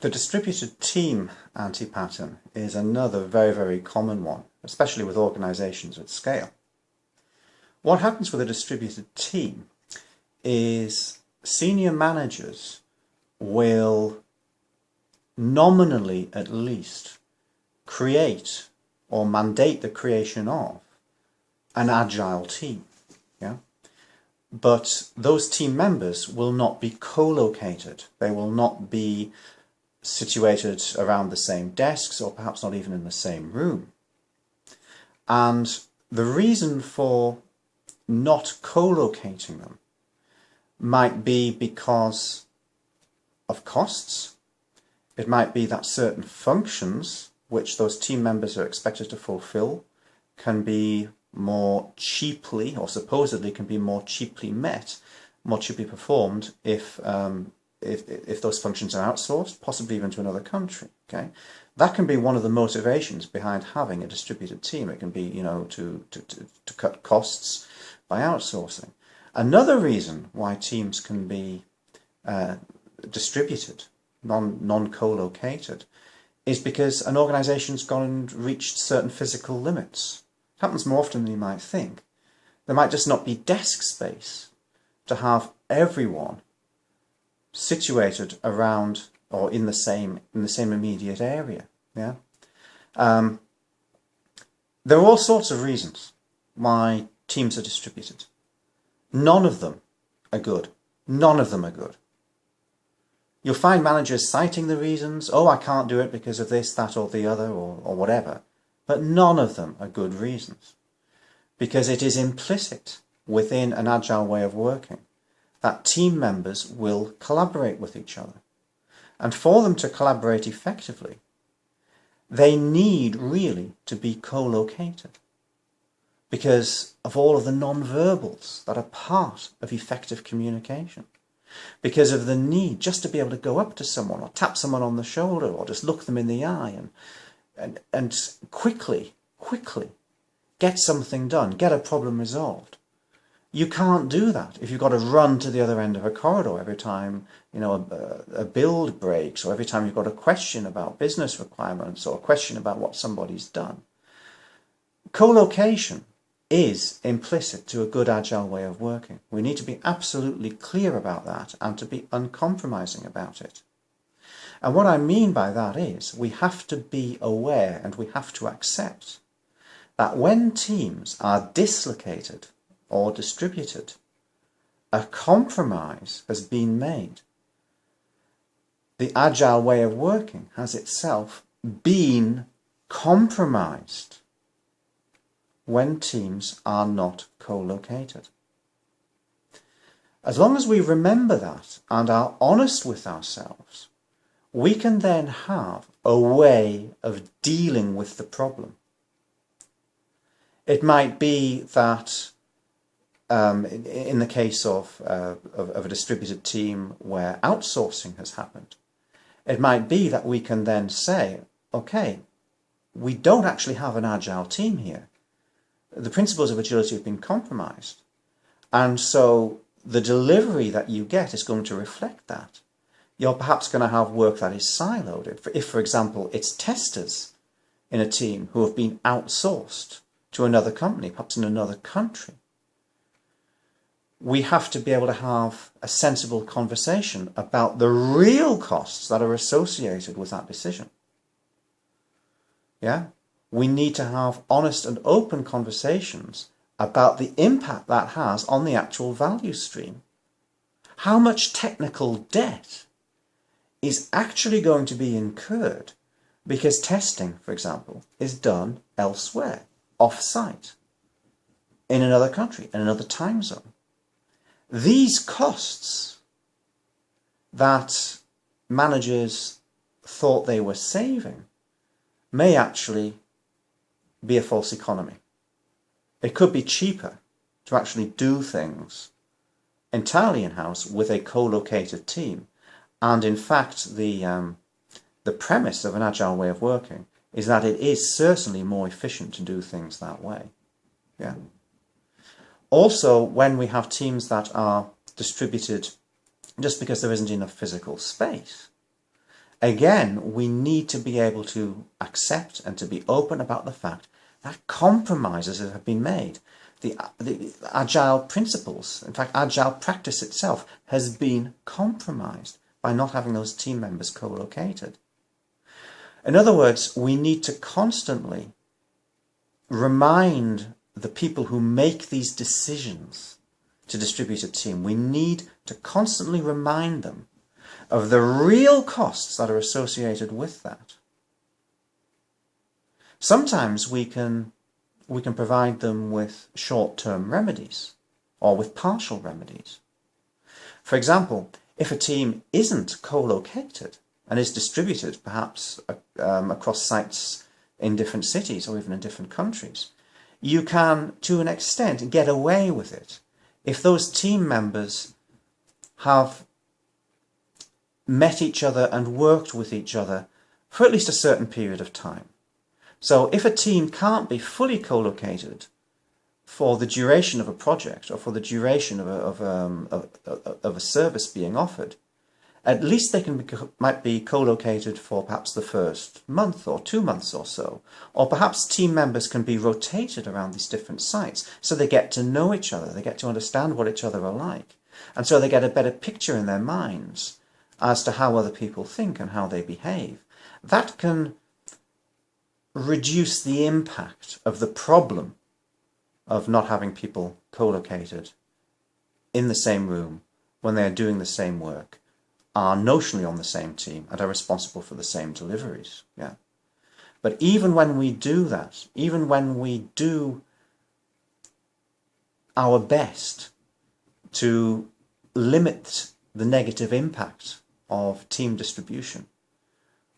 The distributed team anti-pattern is another very, very common one, especially with organizations at scale. What happens with a distributed team is senior managers will nominally at least create or mandate the creation of an agile team. Yeah? But those team members will not be co-located. They will not be situated around the same desks or perhaps not even in the same room. And the reason for not co-locating them might be because of costs. It might be that certain functions which those team members are expected to fulfill can be more cheaply, or supposedly can be more cheaply met, more cheaply performed if those functions are outsourced, possibly even to another country. Okay, that can be one of the motivations behind having a distributed team. It can be, to cut costs by outsourcing. Another reason why teams can be distributed, non-co-located, is because an organization's gone and reached certain physical limits. It happens more often than you might think. There might just not be desk space to have everyone situated around or in the same immediate area. Yeah, there are all sorts of reasons why teams are distributed. None of them are good. None of them are good. You'll find managers citing the reasons, oh, I can't do it because of this, that, or the other, or whatever. But none of them are good reasons. Because it is implicit within an agile way of working that team members will collaborate with each other. And for them to collaborate effectively, they need really to be co-located because of all of the non-verbals that are part of effective communication. Because of the need just to be able to go up to someone or tap someone on the shoulder or just look them in the eye and quickly get something done, get a problem resolved. You can't do that if you've got to run to the other end of a corridor every time a build breaks, or every time you've got a question about business requirements or a question about what somebody's done. Co-location is implicit to a good agile way of working. We need to be absolutely clear about that and to be uncompromising about it. And what I mean by that is we have to be aware and we have to accept that when teams are dislocated or distributed, a compromise has been made. The agile way of working has itself been compromised when teams are not co-located. As long as we remember that and are honest with ourselves, we can then have a way of dealing with the problem. It might be that in the case of a distributed team where outsourcing has happened, it might be that we can then say, okay, we don't actually have an agile team here. The principles of agility have been compromised. And so the delivery that you get is going to reflect that. You're perhaps going to have work that is siloed. If, for example, it's testers in a team who have been outsourced to another company, perhaps in another country, we have to be able to have a sensible conversation about the real costs that are associated with that decision. Yeah? We need to have honest and open conversations about the impact that has on the actual value stream. How much technical debt is actually going to be incurred because testing, for example, is done elsewhere, off-site, in another country, in another time zone. These costs that managers thought they were saving may actually be a false economy. It could be cheaper to actually do things entirely in-house with a co-located team. And in fact, the premise of an agile way of working is that it is certainly more efficient to do things that way. Yeah. Also, when we have teams that are distributed just because there isn't enough physical space, Again, we need to be able to accept and to be open about the fact that compromises have been made. The Agile principles, in fact, Agile practice itself has been compromised by not having those team members co-located. In other words, we need to constantly remind the people who make these decisions to distribute a team, we need to constantly remind them of the real costs that are associated with that. Sometimes we can provide them with short-term remedies or with partial remedies. For example, if a team isn't co-located and is distributed perhaps across sites in different cities or even in different countries, you can, to an extent, get away with it if those team members have met each other and worked with each other for at least a certain period of time. So if a team can't be fully co-located for the duration of a project or for the duration of a service being offered, at least they might be co-located for perhaps the first month or 2 months or so. Or perhaps team members can be rotated around these different sites so they get to know each other, they get to understand what each other are like. And so they get a better picture in their minds as to how other people think and how they behave. That can reduce the impact of the problem of not having people co-located in the same room when they are doing the same work, are notionally on the same team and are responsible for the same deliveries. Yeah. But even when we do that, even when we do our best to limit the negative impact of team distribution,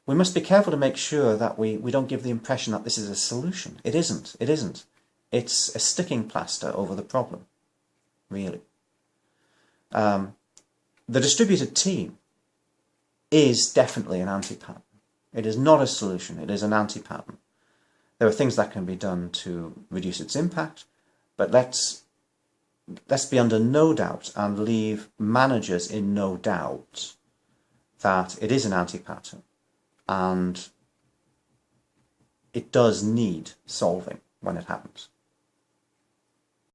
we must be careful to make sure that we don't give the impression that this is a solution. It isn't. It isn't. It's a sticking plaster over the problem, really. The distributed team is definitely an anti-pattern. It is not a solution. It is an anti-pattern. There are things that can be done to reduce its impact, but let's be under no doubt and leave managers in no doubt that it is an anti-pattern and it does need solving when it happens.